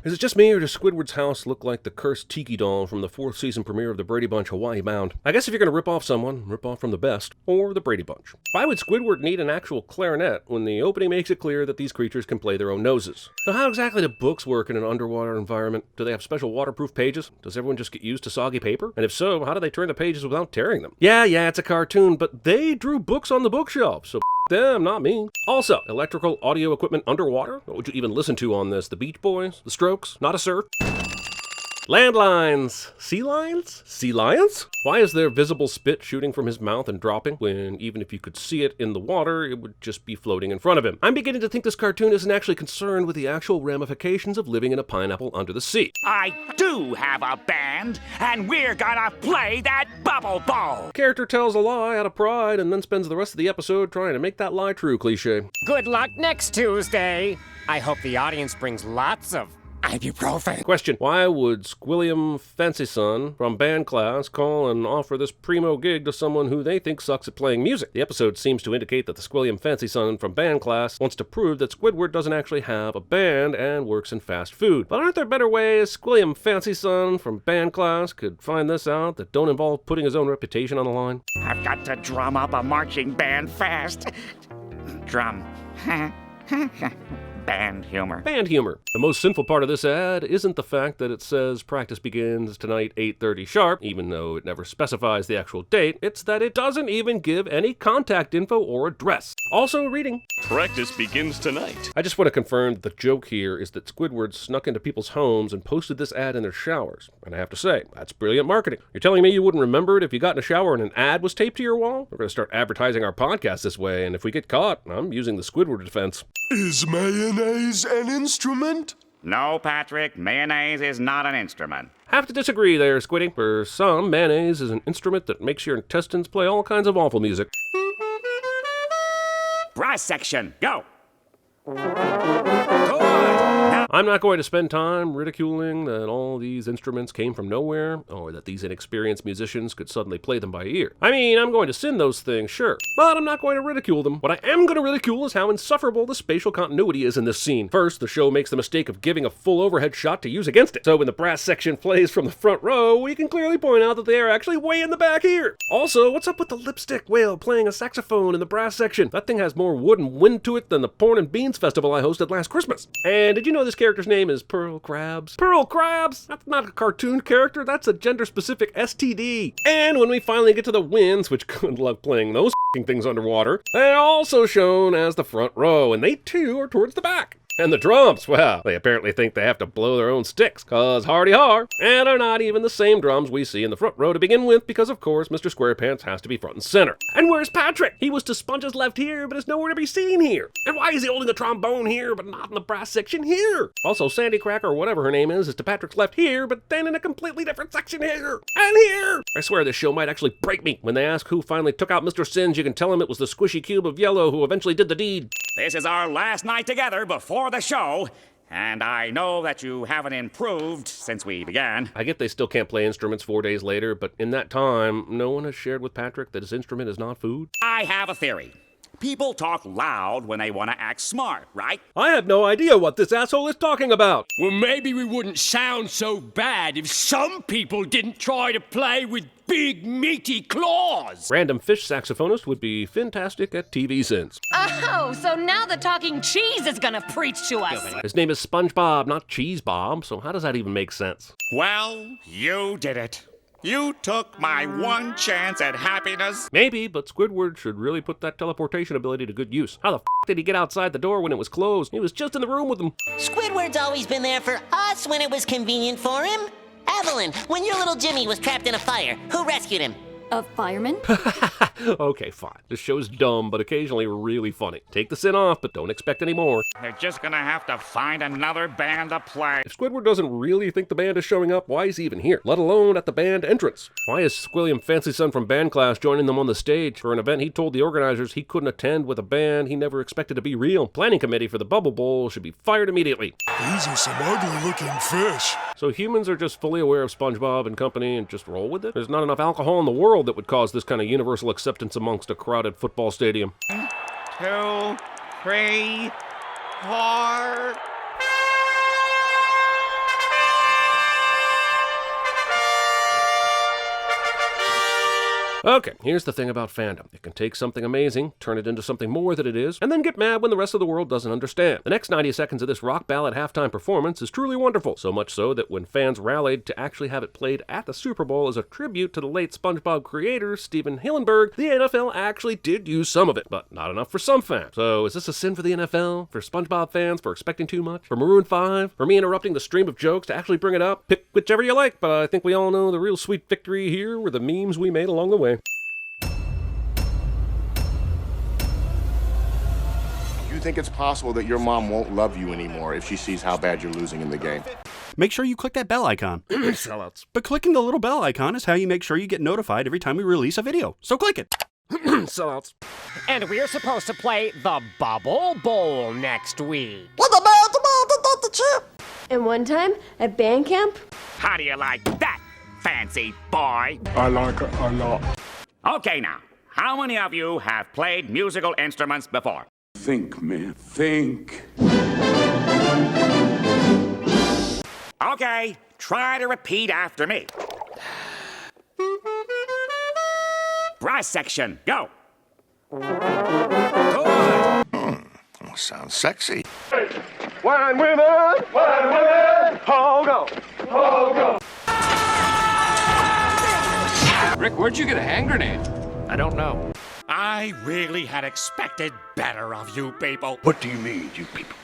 Is it just me, or does Squidward's house look like the cursed tiki doll from the 4th season premiere of The Brady Bunch Hawaii Bound? I guess if you're gonna rip off someone, rip off from the best, or the Brady Bunch. Why would Squidward need an actual clarinet when the opening makes it clear that these creatures can play their own noses? So how exactly do books work in an underwater environment? Do they have special waterproof pages? Does everyone just get used to soggy paper? And if so, how do they turn the pages without tearing them? Yeah, it's a cartoon, but they drew books on the bookshelf, so them, not me. Also, electrical audio equipment underwater? What would you even listen to on this? The Beach Boys? The Strokes? Not a surf? Landlines. Sea lions? Sea lions? Why is there visible spit shooting from his mouth and dropping, when even if you could see it in the water, it would just be floating in front of him? I'm beginning to think this cartoon isn't actually concerned with the actual ramifications of living in a pineapple under the sea. I do have a band, and we're gonna play that bubble ball. Character tells a lie out of pride and then spends the rest of the episode trying to make that lie true, cliche. Good luck next Tuesday. I hope the audience brings lots of ibuprofen. Question: why would Squilliam Fancyson from band class call and offer this primo gig to someone who they think sucks at playing music? The episode seems to indicate that the Squilliam Fancyson from band class wants to prove that Squidward doesn't actually have a band and works in fast food. But aren't there better ways Squilliam Fancyson from band class could find this out that don't involve putting his own reputation on the line? I've got to drum up a marching band fast. Drum. Band humor. Band humor. The most sinful part of this ad isn't the fact that it says practice begins tonight 8:30 sharp, even though it never specifies the actual date. It's that it doesn't even give any contact info or address. Also reading. Practice begins tonight. I just want to confirm that the joke here is that Squidward snuck into people's homes and posted this ad in their showers. And I have to say, that's brilliant marketing. You're telling me you wouldn't remember it if you got in a shower and an ad was taped to your wall? We're going to start advertising our podcast this way, and if we get caught, I'm using the Squidward defense. Is mayonnaise an instrument? No, Patrick, mayonnaise is not an instrument. Have to disagree there, Squiddy. For some, mayonnaise is an instrument that makes your intestines play all kinds of awful music. Brass section, go! I'm not going to spend time ridiculing that all these instruments came from nowhere, or that these inexperienced musicians could suddenly play them by ear. I mean, I'm going to sing those things, sure, but I'm not going to ridicule them. What I am going to ridicule is how insufferable the spatial continuity is in this scene. First, the show makes the mistake of giving a full overhead shot to use against it. So when the brass section plays from the front row, we can clearly point out that they are actually way in the back here. Also, what's up with the lipstick whale playing a saxophone in the brass section? That thing has more wood and wind to it than the Porn and Beans Festival I hosted last Christmas. And did you know this character's name is Pearl Krabs? Pearl Krabs? That's not a cartoon character, that's a gender-specific STD. And when we finally get to the winds, which good luck playing those things underwater, they're also shown as the front row, and they too are towards the back. And the drums, well, they apparently think they have to blow their own sticks, cause hardy har, and are not even the same drums we see in the front row to begin with, because of course Mr. SquarePants has to be front and center. And where's Patrick? He was to Sponge's left here, but is nowhere to be seen here. And why is he holding a trombone here, but not in the brass section here? Also, Sandy Crack, or whatever her name is to Patrick's left here, but then in a completely different section here, and here! I swear this show might actually break me. When they ask who finally took out Mr. Sins, you can tell him it was the squishy cube of yellow who eventually did the deed. This is our last night together before the show, and I know that you haven't improved since we began. I get they still can't play instruments 4 days later, but in that time, no one has shared with Patrick that his instrument is not food. I have a theory. People talk loud when they want to act smart, right? I have no idea what this asshole is talking about. Well, maybe we wouldn't sound so bad if some people didn't try to play with big, meaty claws. Random fish saxophonist would be fantastic at TVSins. Oh, so now the talking cheese is gonna preach to us. His name is SpongeBob, not Cheese Bob, so how does that even make sense? Well, you did it. You took my one chance at happiness. Maybe, but Squidward should really put that teleportation ability to good use. How the f*** did he get outside the door when it was closed? He was just in the room with them. Squidward's always been there for us when it was convenient for him. Evelyn, when your little Jimmy was trapped in a fire, who rescued him? A fireman? Okay, fine. This show's dumb, but occasionally really funny. Take the sin off, but don't expect any more. They're just gonna have to find another band to play. If Squidward doesn't really think the band is showing up, why is he even here? Let alone at the band entrance. Why is Squilliam Fancyson from band class joining them on the stage for an event he told the organizers he couldn't attend with a band he never expected to be real? Planning committee for the Bubble Bowl should be fired immediately. These are some ugly-looking fish. So humans are just fully aware of SpongeBob and company and just roll with it? There's not enough alcohol in the world that would cause this kind of universal acceptance amongst a crowded football stadium. 2, 3, 4... Okay, here's the thing about fandom. It can take something amazing, turn it into something more than it is, and then get mad when the rest of the world doesn't understand. The next 90 seconds of this rock ballad halftime performance is truly wonderful, so much so that when fans rallied to actually have it played at the Super Bowl as a tribute to the late SpongeBob creator, Steven Hillenburg, the NFL actually did use some of it, but not enough for some fans. So is this a sin for the NFL? For SpongeBob fans for expecting too much? For Maroon 5? For me interrupting the stream of jokes to actually bring it up? Pick whichever you like, but I think we all know the real sweet victory here were the memes we made along the way. Do you think it's possible that your mom won't love you anymore if she sees how bad you're losing in the game? Make sure you click that bell icon. Sellouts. But clicking the little bell icon is how you make sure you get notified every time we release a video. So click it. Sellouts. And we're supposed to play the Bubble Bowl next week. And one time at band camp, How do you like that, fancy boy? I like it a lot. Okay, now, how many of you have played musical instruments before? Think, man, think. Okay, try to repeat after me. Brass section, go. Good. Sounds sexy. Wine women, hold on, hold on. Rick, where'd you get a hand grenade? I don't know. I really had expected better of you people. What do you mean, you people?